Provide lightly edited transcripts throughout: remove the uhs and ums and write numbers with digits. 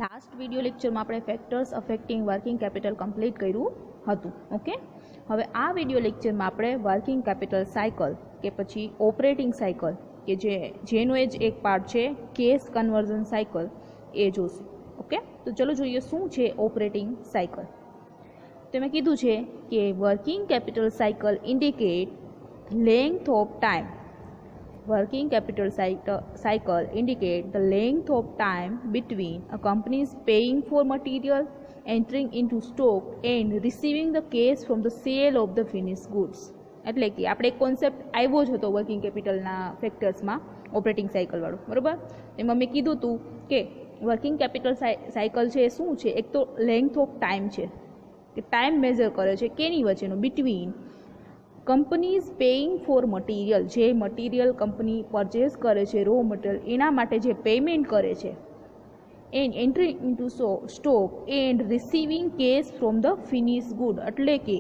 Last video લેક્ચરમાં આપણે factors affecting working capital complete કર્યું હતું. ઓકે, હવે આ વિડીયો લેક્ચરમાં આપણે વર્કિંગ કેપિટલ સાયકલ કે પછી ઓપરેટિંગ સાયકલ કે જેનો જ એક પાર્ટ છે કેસ કન્વર્ઝન સાયકલ એ જોશું. ઓકે, તો ચલો જોઈએ શું છે ઓપરેટિંગ સાયકલ. તો મેં કીધું છે કે working capital cycle indicate length of time. Working capital cycle indicate the length of time between a company's paying for material, entering into stock and receiving the cash from the sale of the finished goods. એટલે કે આપણે એક concept આવ્યો જ હતો working કેપિટલના ફેક્ટર્સમાં operating સાયકલવાળો, બરાબર. એમાં મેં કીધું હતું કે વર્કિંગ કેપિટલ સાયકલ છે એ શું છે, એક તો લેન્થ ઓફ ટાઈમ છે કે ટાઈમ મેઝર કરે છે કેની વચ્ચેનો, between companies paying for material, જે મટીરિયલ કંપની પરચેસ કરે છે રો મટીરિયલ એના માટે જે પેમેન્ટ કરે છે, and entry into stock and receiving cash from the finish good. એટલે કે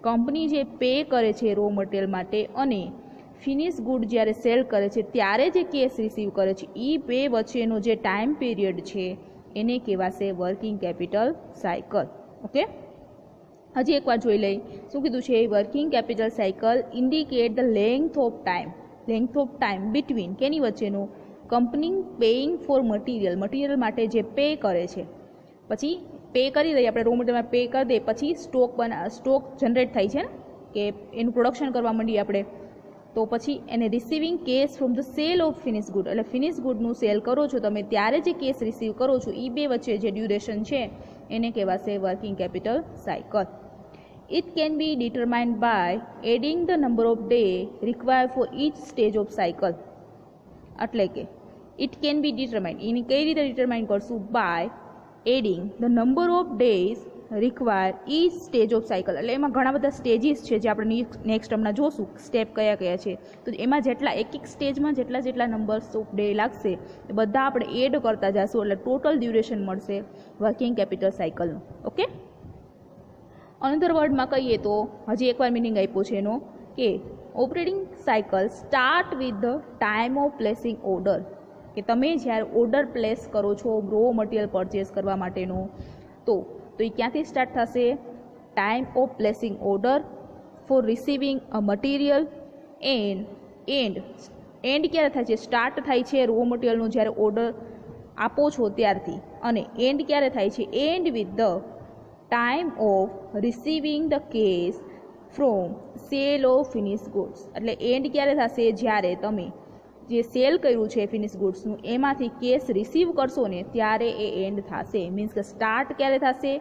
કંપની જે પે કરે છે રો મટીરિયલ માટે અને ફિનિશ ગુડ જ્યારે સેલ કરે છે ત્યારે જે કેશ રિસીવ કરે છે એ બે વચ્ચેનો જે ટાઈમ પીરિયડ છે એને કહેવાશે વર્કિંગ કેપિટલ સાયકલ. ઓકે, હજી એકવાર જોઈ લઈ શું કીધું છે. Working capital cycle indicate the length of time between કેની વચ્ચેનું, કંપની પેઇંગ ફોર મટીરિયલ માટે જે પે કરે છે, પછી પે કરી દઈએ આપણે રો મટીરિયલમાં પે કરી દઈએ, પછી સ્ટોક જનરેટ થાય છે ને કે એનું પ્રોડક્શન કરવા માંડીએ આપણે, તો પછી એને receiving cash from the sale of finish good, એટલે ફિનિશ ગુડનું સેલ કરો છો તમે ત્યારે જે કેશ રિસીવ કરો છો એ બે વચ્ચે જે ડ્યુરેશન છે એને કહેવાશે working capital cycle. It can be determined by adding the number of days required for each stage of cycle. એટલે કે it can be determined, એની કઈ રીતે ડિટરમાઇન કરશું, by adding the number of days required each stage of cycle. એટલે એમાં ઘણા બધા stages છે જે આપણે નેક્સ્ટ હમણાં જોશું સ્ટેપ કયા કયા છે. તો એમાં જેટલા એક સ્ટેજમાં જેટલા નંબર્સ ઓફ ડે લાગશે એ બધા આપણે એડ કરતા જશું એટલે ટોટલ ડ્યુરેશન મળશે વર્કિંગ કેપિટલ સાયકલનું. ઓકે, અનધર વર્ડમાં કહીએ તો હજી એકવાર મિનિંગ આપ્યો છે એનો કે operating cycle start with the time of placing order, કે તમે જ્યારે ઓર્ડર પ્લેસ કરો છો રો મટીરિયલ પરચેસ કરવા માટેનો તો એ ક્યાંથી સ્ટાર્ટ થશે, time of placing order four receiving a material and ક્યારે થાય છે, સ્ટાર્ટ થાય છે રો મટીરિયલનો જ્યારે ઓર્ડર આપો છો ત્યારથી, અને એન્ડ ક્યારે થાય છે, and with the time of receiving the cash from cell of finish goods. એટલે એન્ડ ક્યારે થશે, જ્યારે તમે જે સેલ કર્યું છે ફિનિશ ગુડ્સનું એમાંથી કેશ રિસીવ કરશો ને ત્યારે એ એન્ડ થશે. મીન્સ કે સ્ટાર્ટ ક્યારે થશે,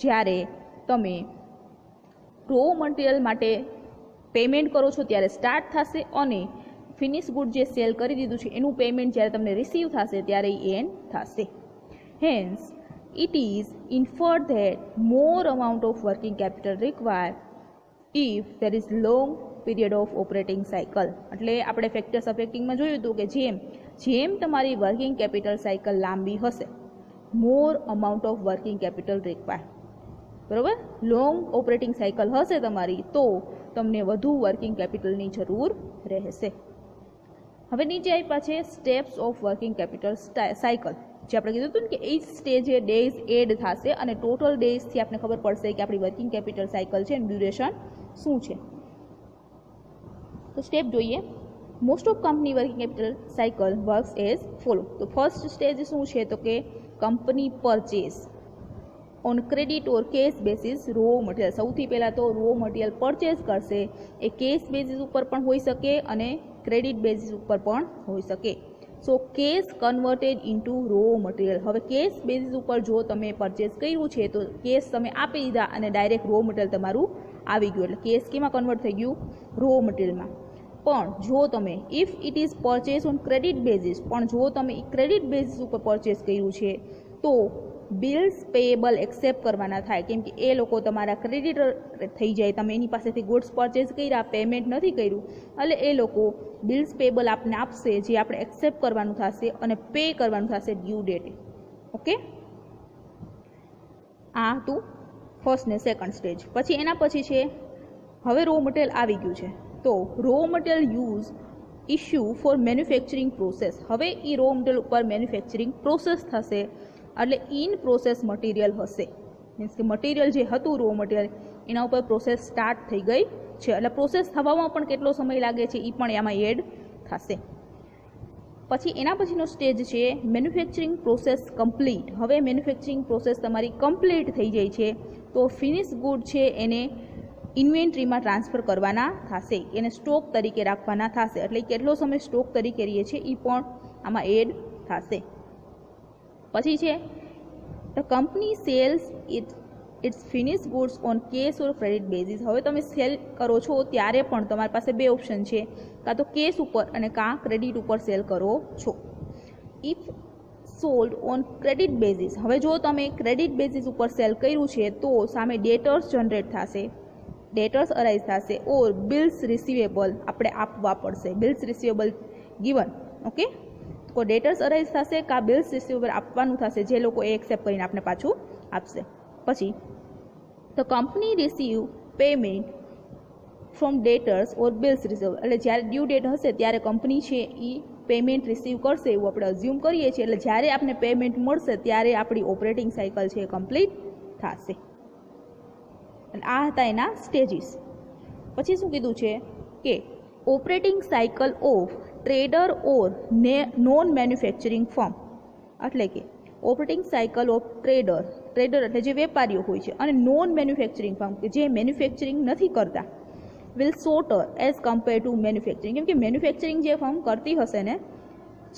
જ્યારે તમે રો મટીરિયલ માટે પેમેન્ટ કરો છો ત્યારે સ્ટાર્ટ થશે, અને ફિનિશ ગુડ જે સેલ કરી દીધું છે એનું પેમેન્ટ જ્યારે તમને રિસીવ થશે ત્યારે એ એન્ડ થશે. Hence it is inferred that more amount of working capital required if there is long period of operating cycle. એટલે આપણે ફેક્ટર્સ અફેક્ટિંગમાં જોયું હતું કે જેમ તમારી વર્કિંગ કેપિટલ સાયકલ લાંબી હશે more amount of working capital required, બરાબર. લોંગ ઓપરેટિંગ સાયકલ હશે તમારી તો તમને વધુ વર્કિંગ કેપિટલની જરૂર રહેશે. હવે નીચે આપ્યા છે steps of working capital cycle, જે આપણે કીધું હતું ને કે એ સ્ટેજે ડેઝ એડ થશે અને ટોટલ ડેઝથી આપણે ખબર પડશે કે આપણી વર્કિંગ કેપિટલ સાયકલ છે એનું ડ્યુરેશન શું છે. તો સ્ટેપ જોઈએ. Most of company working capital cycle works as follow. તો ફર્સ્ટ સ્ટેજ શું છે તો કે company purchase on credit or cash basis raw material. સૌથી પહેલાં તો રો મટીરિયલ પરચેસ કરશે, એ કેશ બેસિસ ઉપર પણ હોઈ શકે અને ક્રેડિટ બેસિસ ઉપર પણ હોઈ શકે. So cash converted into raw material. હવે કેશ બેસિસ ઉપર જો તમે પરચેસ કર્યું છે તો કેશ તમે આપી દીધા અને ડાયરેક્ટ રો મટીરિયલ તમારું આવી ગયું, એટલે કેશ કેમાં કન્વર્ટ થઈ ગયું, રો મટીરિયલમાં. પણ જો તમે if it is purchase on credit basis, પણ જો તમે ક્રેડિટ બેઝિસ ઉપર પરચેસ કર્યું છે તો બિલ્સ પેએબલ એક્સેપ્ટ કરવાના થાય, કેમ કે એ લોકો તમારા ક્રેડિટર થઈ જાય. તમે એની પાસેથી ગુડ્સ પરચેસ કર્યા, પેમેન્ટ નથી કર્યું, એટલે એ લોકો બિલ્સ પેએબલ આપને આપશે જે આપણે એક્સેપ્ટ કરવાનું થશે અને પે કરવાનું થશે ડ્યુ ડેટે. ઓકે, આ હતું ફર્સ્ટ ને સેકન્ડ સ્ટેજ. પછી એના પછી છે હવે રો મટીરિયલ આવી ગયું છે તો raw material use issue for manufacturing process. હવે એ રો મટીરિયલ ઉપર મેન્યુફેક્ચરિંગ પ્રોસેસ થશે એટલે ઇન પ્રોસેસ મટીરિયલ હશે, મીન્સ કે મટીરિયલ જે હતું રો મટીરિયલ એના ઉપર પ્રોસેસ સ્ટાર્ટ થઈ ગઈ છે, એટલે પ્રોસેસ થવામાં પણ કેટલો સમય લાગે છે એ પણ એમાં એડ થશે. પછી એના પછીનો સ્ટેજ છે મેન્યુફેક્ચરિંગ પ્રોસેસ કમ્પ્લીટ. હવે મેન્યુફેક્ચરિંગ પ્રોસેસ તમારી કમ્પ્લીટ થઈ જાય છે તો ફિનિશ ગુડ છે એને ઇન્વેન્ટરીમાં ટ્રાન્સફર કરવાના થશે, એને સ્ટોક તરીકે રાખવાના થશે, એટલે કેટલો સમય સ્ટોક તરીકે રહીએ છે એ પણ આમાં એડ થશે. પછી છે the company sales its finish goods on cash or credit basis. હવે તમે સેલ કરો છો ત્યારે પણ તમારી પાસે બે ઓપ્શન છે, કાં તો કેશ ઉપર અને કાં ક્રેડિટ ઉપર સેલ કરો છો. If sold on credit basis, હવે જો તમે ક્રેડિટ બેઝિસ ઉપર સેલ કર્યું છે તો સામે ડેટર્સ જનરેટ થશે, ડેટર્સ અરાઇઝ થશે, ઓર બિલ્સ રિસીવેબલ આપણે આપવા પડશે, બિલ્સ રિસીવેબલ ગિવન. ઓકે, તો ડેટર્સ અરાઇઝ થશે કાં બિલ્સ રિસીવેબલ આપવાનું થશે, જે લોકો એ એક્સેપ્ટ કરીને આપણે પાછું આપશે. પછી the company receive payment from ડેટર્સ or bills receivable, એટલે જ્યારે ડ્યુ ડેટ હશે ત્યારે કંપની છે એ પેમેન્ટ રિસીવ કરશે એવું આપણે અઝ્યુમ કરીએ છીએ, એટલે જ્યારે આપણે પેમેન્ટ મળશે ત્યારે આપણી ઓપરેટિંગ સાયકલ છે એ કમ્પ્લીટ થશે. આ હતા એના સ્ટેજીસ. પછી શું કીધું છે કે operating cycle of trader or non manufacturing firm, એટલે કે ઓપરેટિંગ સાયકલ ઓફ ટ્રેડર એટલે જે વેપારીઓ હોય છે, અને નોન મેન્યુફેક્ચરિંગ ફર્મ કે જે મેન્યુફેક્ચરિંગ નથી કરતા, will sorter as compare to manufacturing. કેમ કે મેન્યુફેક્ચરિંગ જે ફર્મ કરતી હશે ને,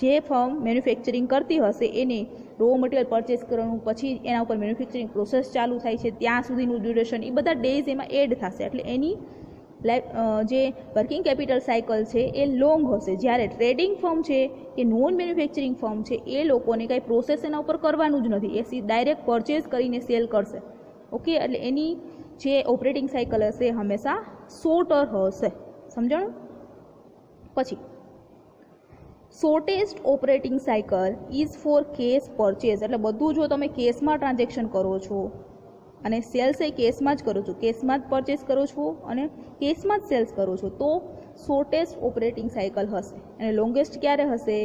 જે ફર્મ મેન્યુફેક્ચરિંગ કરતી હશે એને રો મટીરિયલ પરચેસ કરવાનું, પછી એના ઉપર મેન્યુફેક્ચરિંગ પ્રોસેસ ચાલુ થાય છે ત્યાં સુધીનું ડ્યુરેશન, એ બધા ડેઝ એમાં એડ થશે, એટલે એની જે વર્કિંગ કેપિટલ સાયકલ છે એ લોંગ હશે. જ્યારે ટ્રેડિંગ ફર્મ છે કે નોન મેન્યુફેક્ચરિંગ ફર્મ છે એ લોકોને કાંઈ પ્રોસેસ એના ઉપર કરવાનું જ નથી, એ ડાયરેક્ટ પરચેસ કરીને સેલ કરશે. ઓકે, એટલે એની જે ઓપરેટિંગ સાયકલ હશે હંમેશા શોર્ટર હશે. સમજાણું? પછી shortest operating cycle is for cash purchase, એટલે બધું જો તમે કેશમાં ટ્રાન્ઝેક્શન કરો છો અને સેલ્સ એ કેશમાં જ કરો છો, કેશમાં જ પરચેસ કરો છો અને કેશમાં જ સેલ્સ કરો છો, તો શોર્ટેસ્ટ ઓપરેટિંગ સાયકલ હશે. અને લોંગેસ્ટ ક્યારે હશે?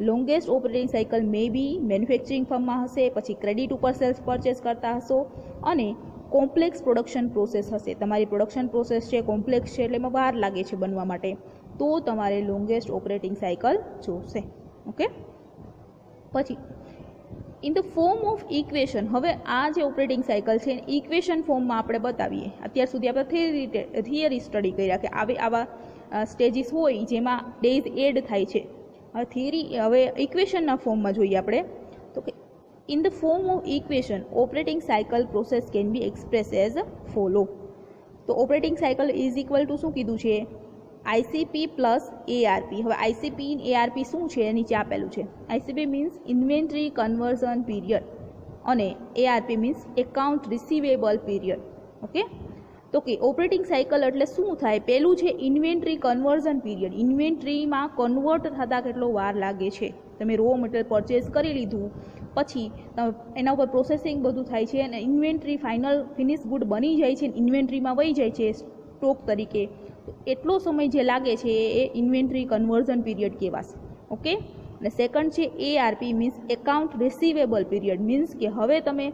લોંગેસ્ટ ઓપરેટિંગ સાયકલ મે બી મેન્યુફેક્ચરિંગ ફર્મમાં હશે, પછી ક્રેડિટ ઉપર સેલ્સ પરચેસ કરતા હશો, અને કોમ્પ્લેક્સ પ્રોડક્શન પ્રોસેસ હશે. તમારી પ્રોડક્શન પ્રોસેસ છે કોમ્પ્લેક્સ છે એટલે એમાં વાર લાગે છે બનવા માટે, તો તમારે લોંગેસ્ટ ઓપરેટિંગ સાયકલ જોશે. ઓકે, પછી in the form of equation, હવે આ જે ઓપરેટિંગ સાયકલ છે ઇક્વેશન ફોર્મમાં આપણે બતાવીએ. અત્યાર સુધી આપણે થિયરી સ્ટડી કર્યા કે આવા સ્ટેજીસ હોય જેમાં ડેઝ એડ થાય છે. હવે ઇક્વેશનના ફોર્મમાં જોઈએ આપણે તો કે in the form of equation operating cycle process can be express as follow. તો operating cycle is equal to શું કીધું છે? ICP plus ARP. હવે આઈસીપી એઆરપી શું છે? નીચે આપેલું છે. ICP means inventory conversion period અને ARP means account receivable period. Okay, તો કે ઓપરેટિંગ સાયકલ એટલે શું થાય? પહેલું છે ઇન્વેન્ટરી કન્વર્ઝન પીરિયડ. ઇન્વેન્ટરીમાં કન્વર્ટ થતાં કેટલો વાર લાગે છે? તમે રો મટીરિયલ પરચેસ કરી લીધું પછી એના ઉપર પ્રોસેસિંગ બધું થાય છે અને ઇન્વેન્ટરી ફિનિશ ગુડ બની જાય છે, ઇન્વેન્ટરીમાં વહી જાય છે સ્ટોક તરીકે, તો એટલો સમય જે લાગે છે એ ઇન્વેન્ટરી કન્વર્ઝન પીરિયડ કહેવાશે. ઓકે, અને સેકન્ડ છે ARP means account receivable period. Means કે હવે તમે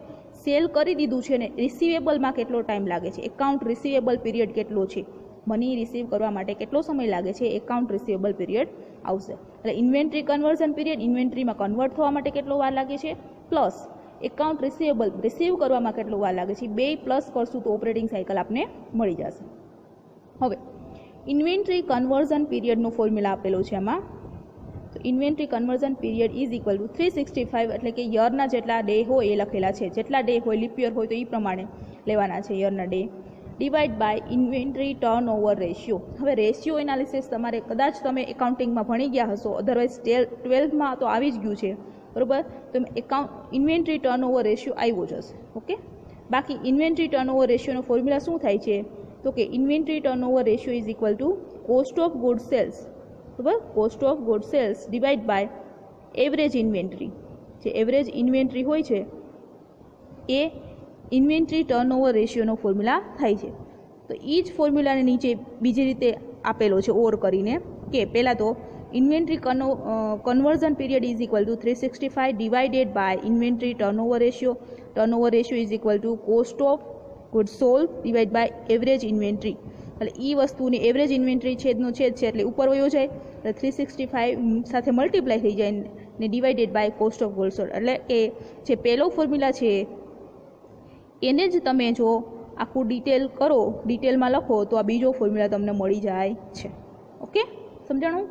સેલ કરી દીધું છે ને રિસીવેબલમાં કેટલો ટાઈમ લાગે છે, એકાઉન્ટ રિસીવેબલ પીરિયડ કેટલો છે, મની રિસીવ કરવા માટે કેટલો સમય લાગે છે, એકાઉન્ટ રિસીવેબલ પીરિયડ આવશે. એટલે ઇન્વેન્ટરી કન્વર્ઝન પીરિયડ, ઇન્વેન્ટરીમાં કન્વર્ટ થવા માટે કેટલો વાર લાગે છે, પ્લસ એકાઉન્ટ રિસીવેબલ રિસીવ કરવામાં કેટલો વાર લાગે છે, બે પ્લસ કરશું તો ઓપરેટિંગ સાયકલ આપને મળી જશે. હવે ઇન્વેન્ટરી કન્વર્ઝન પીરિયડનો ફોર્મ્યુલા આપેલો છે આમાં. તો inventory conversion period is equal to 365, એટલે કે યરના જેટલા ડે હોય એ લખેલા છે, જેટલા ડે હોય લીપ યર હોય તો એ પ્રમાણે લેવાના છે યરના day, divide by inventory turnover ratio. હવે રેશિયો એનાલિસિસ તમારે કદાચ તમે એકાઉન્ટિંગમાં ભણી ગયા હશો, અધરવાઇઝ 12માં તો આવી જ ગયું છે, બરાબર? તો ઇન્વેન્ટરી ટર્ન ઓવર રેશિયો આવ્યો જ હશે. ઓકે, બાકી ઇન્વેન્ટરી ટર્ન ઓવર રેશિયોનો ફોર્મ્યુલા શું થાય છે? તો કે inventory turnover ratio is equal to cost of good sales, બરાબર? Cost of good sales divide by average inventory. જે એવરેજ ઇન્વેન્ટરી હોય છે એ ઇન્વેન્ટરી ટર્નઓવર રેશિયોનો ફોર્મ્યુલા થાય છે. તો એ જ ફોર્મ્યુલાને નીચે બીજી રીતે આપેલો છે ઓર કરીને, કે પહેલાં તો inventory conversion period is equal to 365 divided by inventory turnover ratio. Turnover ratio is equal to cost of goods sold divide by average inventory. એટલે એ વસ્તુની એવરેજ ઇન્વેન્ટરી છેદનો છેદ છે એટલે ઉપર વયો જાય એટલે 365 સાથે મલ્ટીપ્લાય થઈ જાય ને divided by cost of goods sold. એટલે કે જે પહેલો ફોર્મ્યુલા છે એને જ તમે જો આખું ડિટેલમાં લખો તો આ બીજો ફોર્મ્યુલા તમને મળી જાય છે. ઓકે, સમજાણું?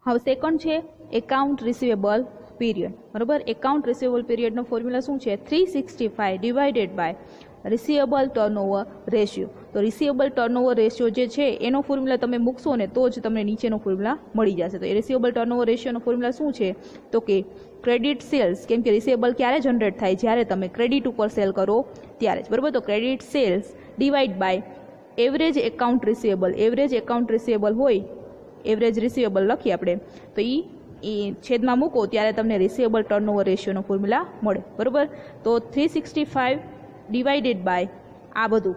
હવે સેકન્ડ છે એકાઉન્ટ રિસીવેબલ પીરિયડ. બરાબર, એકાઉન્ટ રિસીવેબલ પીરિયડનો ફોર્મ્યુલા શું છે? 365 divided by receivable turnover ratio. તો રિસીવેબલ ટર્નઓવર રેશિયો જે છે એનો ફોર્મ્યુલા તમે મૂકશો ને તો જ તમને નીચેનો ફોર્મ્યુલા મળી જશે. તો એ રિસીવેબલ ટર્નઓવર રેશિયોનો ફોર્મ્યુલા શું છે? તો કે ક્રેડિટ સેલ્સ, કેમ કે રિસીવેબલ ક્યારે જનરેટ થાય? જ્યારે તમે ક્રેડિટ ઉપર સેલ કરો ત્યારે જ. બરાબર, તો credit sales divide by average account receivable. Average account receivable હોય, એવરેજ રિસીવેબલ લખીએ આપણે, તો એ છેદમાં મૂકો ત્યારે તમને રિસીવેબલ ટર્નઓવર રેશિયોનો ફોર્મ્યુલા મળે. બરાબર, તો 365 ડિવાઇડેડ બાય આ બધું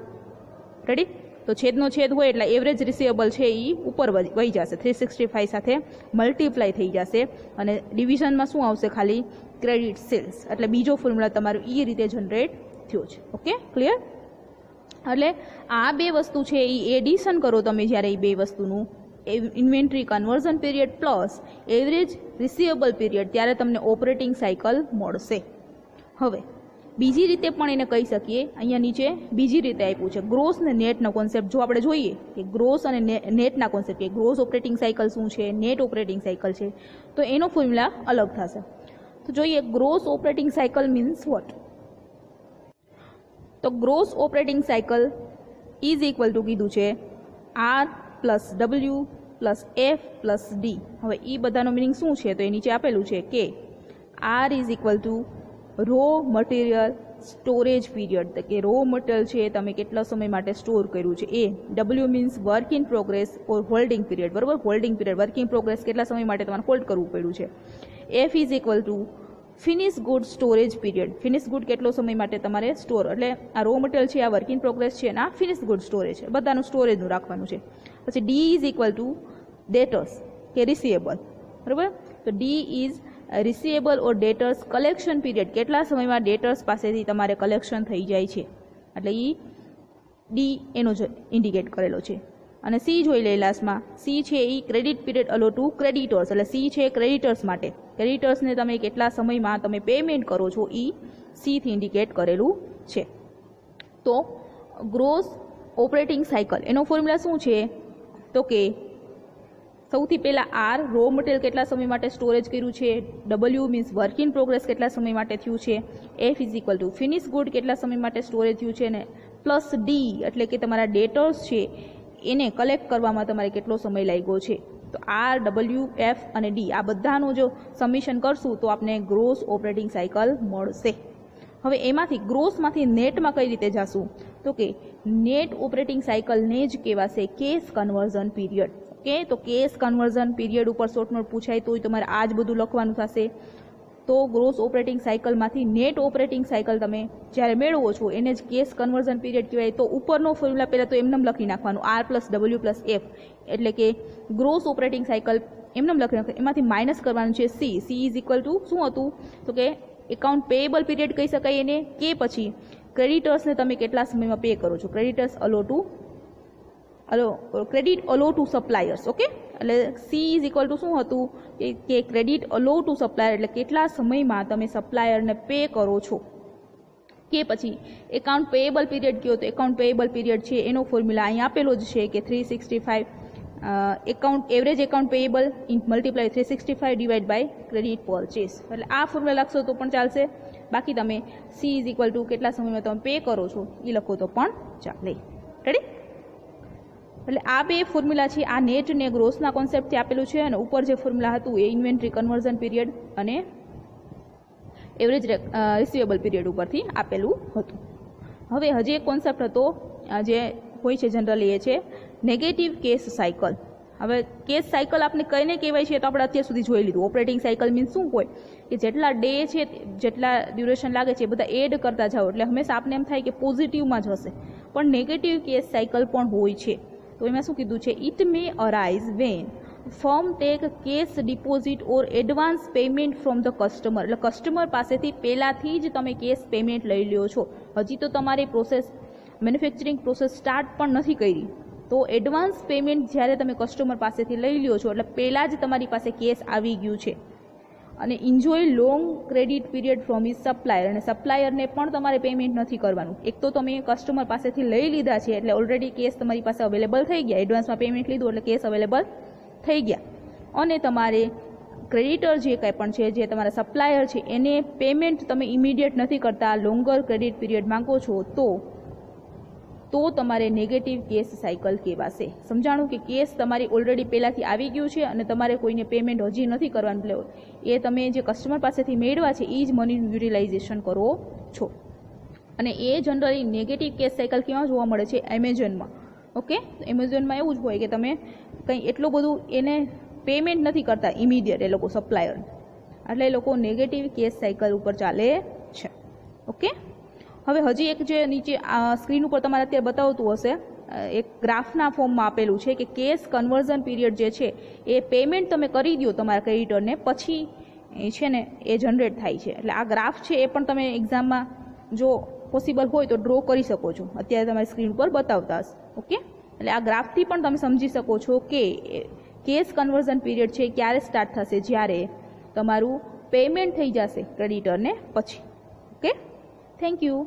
રેડી. તો છેદનો છેદ હોય એટલે એવરેજ રિસીવેબલ છે એ ઉપર વહી જશે, 365 સાથે મલ્ટીપ્લાય થઈ જશે અને ડિવિઝનમાં શું આવશે? ખાલી ક્રેડિટ સેલ્સ. એટલે બીજો ફોર્મ્યુલા તમારો એ રીતે જનરેટ થયો છે. Okay, clear? એટલે આ બે વસ્તુ છે એ એડિશન કરો તમે જ્યારે એ બે વસ્તુનું inventory conversion period plus average receivable period ત્યારે તમને ઓપરેટિંગ સાયકલ મળશે. હવે બીજી રીતે પણ એને કહી શકીએ. અહીંયા નીચે બીજી રીતે આપ્યું છે ગ્રોસ ને નેટનો કોન્સેપ્ટ. જો આપણે જોઈએ કે ગ્રોસ અને નેટના કોન્સેપ્ટ, કે ગ્રોસ ઓપરેટિંગ સાયકલ શું છે, નેટ ઓપરેટિંગ સાયકલ છે, તો એનો ફોર્મ્યુલા અલગ થશે. તો જોઈએ gross operating cycle means what? તો gross operating cycle is equal to કીધું છે R plus W plus F plus D. હવે એ બધાનો મિનિંગ શું છે? તો એ નીચે આપેલું છે કે R is equal to raw material storage period, કે રો મટીરિયલ છે તમે કેટલા સમય માટે સ્ટોર કર્યું છે એ. W means work in progress or holding period. બરાબર, holding period, work in progress કેટલા સમય માટે તમારે હોલ્ડ કરવું પડ્યું છે. F is equal to finish good storage period. Finish good કેટલો સમય માટે તમારે સ્ટોર, એટલે આ રો મટીરિયલ છે, આ વર્ક ઇન પ્રોગ્રેસ છે અને આ ફિનિશ ગુડ સ્ટોરેજ છે, બધાનું સ્ટોરેજનું રાખવાનું છે. પછી ડી ઇઝ ઇક્વલ ટુ ડેટર્સ કે રિસીવેબલ. બરાબર, તો D is receivable or ડેટર્સ collection period, કેટલા સમયમાં ડેટર્સ પાસેથી તમારે કલેક્શન થઈ જાય છે, એટલે એ ડી એનો જ ઇન્ડિકેટ કરેલો છે. અને સી જોઈ લે લાસ્ટમાં. સી છે એ ક્રેડિટ પીરિયડ અલો ટુ ક્રેડિટર્સ, એટલે સી છે ક્રેડિટર્સ માટે. ક્રેડિટર્સને તમે કેટલા સમયમાં તમે પેમેન્ટ કરો છો એ સીથી ઇન્ડિકેટ કરેલું છે. તો ગ્રોસ ઓપરેટિંગ સાયકલ એનો ફોર્મ્યુલા શું છે? તો કે સૌથી પહેલાં આર રો મટીરિયલ કેટલા સમય માટે સ્ટોરેજ કર્યું છે, W means work in progress કેટલા સમય માટે થયું છે, F is equal to finish good કેટલા સમય માટે સ્ટોરેજ થયું છે, ને પ્લસ ડી એટલે કે તમારા ડેટર્સ છે એને કલેક્ટ કરવામાં તમારે કેટલો સમય લાગ્યો છે. તો આર, ડબલ્યુ, એફ અને ડી આ બધાનું જો સમિશન કરશું તો આપણે ગ્રોસ ઓપરેટિંગ સાયકલ મળશે. હવે એમાંથી ગ્રોસમાંથી નેટમાં કઈ રીતે જશું? તો કે નેટ ઓપરેટિંગ સાયકલને જ કહેવાશે કેસ કન્વર્ઝન પીરિયડ. ઓકે, તો કેસ કન્વર્ઝન પીરિયડ ઉપર શોર્ટ નોટ પૂછાય તો તમારે આ જ બધું લખવાનું થશે. તો ગ્રોસ ઓપરેટિંગ સાયકલમાંથી નેટ ઓપરેટિંગ સાયકલ તમે જ્યારે મેળવો છો એને જ કેસ કન્વર્ઝન પીરિયડ કહેવાય. તો ઉપરનો ફોર્મ્યુલા પહેલાં તો એમને લખી નાખવાનું, R plus W plus F, એટલે કે ગ્રોસ ઓપરેટિંગ સાયકલ એમને લખી નાખવાનું. એમાંથી માઇનસ કરવાનું છે C. She is equal to શું હતું? તો કે એકાઉન્ટ પેએબલ પીરિયડ કહી શકાય એને, કે પછી ક્રેડિટર્સને તમે કેટલા સમયમાં પે કરો છો, creditors credit અલો two suppliers. Okay, એટલે સી ઇઝ ઇક્વલ ટુ શું હતું કે ક્રેડિટ અલો ટુ સપ્લાયર, એટલે કેટલા સમયમાં તમે સપ્લાયરને પે કરો છો. કે પછી એકાઉન્ટ પેએબલ પીરિયડ કયો, તો એકાઉન્ટ પેએબલ પીરિયડ છે એનો ફોર્મ્યુલા અહીં આપેલો જ છે કે 365 average account payable multiply 365 divide by credit purchase. એટલે આ ફોર્મ્યુલા લખશો તો પણ ચાલશે. બાકી તમે સી ઇઝ ઇક્વલ ટુ કેટલા સમયમાં તમે પે કરો છો એ લખો તો પણ ચાલે. રેડી? એટલે આ બે ફોર્મ્યુલા છે, આ નેટ ને ગ્રોસના કોન્સેપ્ટથી આપેલું છે અને ઉપર જે ફોર્મ્યુલા હતું એ ઇન્વેન્ટરી કન્વર્ઝન પીરિયડ અને એવરેજ રિસીવેબલ પીરિયડ ઉપરથી આપેલું હતું. હવે હજી એક કોન્સેપ્ટ હતો જે હોય છે જનરલી, એ છે નેગેટિવ કેસ સાયકલ. હવે કેસ સાયકલ આપણે કઈને કહેવાય છે તો આપણે અત્યાર સુધી જોઈ લીધું. ઓપરેટિંગ સાયકલ મીન્સ શું હોય કે જેટલા ડે છે, જેટલા ડ્યુરેશન લાગે છે એ બધા એડ કરતા જાઓ એટલે હંમેશા આપણે એમ થાય કે પોઝિટિવમાં જ હશે, પણ નેગેટિવ કેસ સાયકલ પણ હોય છે. તો એમાં શું કીધું છે, it may arise when firm take cash deposit or advance payment from the customer. એટલે કસ્ટમર પાસેથી પહેલાંથી જ તમે કેશ પેમેન્ટ લઈ લ્યો છો, હજી તો તમારી મેન્યુફેક્ચરિંગ પ્રોસેસ સ્ટાર્ટ પણ નથી કરી, તો એડવાન્સ પેમેન્ટ જ્યારે તમે કસ્ટમર પાસેથી લઈ લ્યો છો એટલે પહેલાં જ તમારી પાસે કેશ આવી ગયું છે. અને enjoy long credit period from his supplier. અને સપ્લાયરને પણ તમારે પેમેન્ટ નથી કરવાનું. એક તો તમે કસ્ટમર પાસેથી લઈ લીધા છે એટલે ઓલરેડી કેશ તમારી પાસે અવેલેબલ થઈ ગયા, એડવાન્સમાં પેમેન્ટ લીધું એટલે કેશ અવેલેબલ થઈ ગયા. અને તમારે ક્રેડિટર જે કંઈ પણ છે, જે તમારા સપ્લાયર છે, એને પેમેન્ટ તમે ઇમિડિયેટ નથી કરતા, લોંગર ક્રેડિટ પીરિયડ માંગો છો, તો તમારે નેગેટિવ કેશ સાયકલ કહેવાશે. સમજાણું કે કેશ તમારી ઓલરેડી પહેલાંથી આવી ગયું છે અને તમારે કોઈને પેમેન્ટ હજી નથી કરવાનું, એટલે એ તમે જે કસ્ટમર પાસેથી મેળવ્યા છે એ જ મનીનું યુટિલાઇઝેશન કરો છો. અને એ જનરલી નેગેટિવ કેશ સાયકલ કેવા જોવા મળે છે, એમેઝોનમાં. ઓકે, એમેઝોનમાં એવું જ હોય કે તમે કંઈ એટલું બધું એને પેમેન્ટ નથી કરતા ઇમિડિયેટ, એ લોકો સપ્લાયર, એટલે એ લોકો નેગેટિવ કેશ સાયકલ ઉપર ચાલે છે. ઓકે, હવે હજી એક જે નીચે સ્ક્રીન ઉપર તમારે અત્યારે બતાવતું હશે, એક ગ્રાફના ફોર્મમાં આપેલું છે કે કેશ કન્વર્ઝન પીરિયડ જે છે એ પેમેન્ટ તમે કરી દો તમારા ક્રેડિટરને પછી છે ને એ જનરેટ થાય છે. એટલે આ ગ્રાફ છે એ પણ તમે એક્ઝામમાં જો પોસિબલ હોય તો ડ્રો કરી શકો છો, અત્યારે તમારી સ્ક્રીન પર બતાવતા હશે. ઓકે, એટલે આ ગ્રાફથી પણ તમે સમજી શકો છો કે કેશ કન્વર્ઝન પીરિયડ છે ક્યારે સ્ટાર્ટ થશે, જ્યારે તમારું પેમેન્ટ થઈ જશે ક્રેડિટરને પછી. Okay, thank you.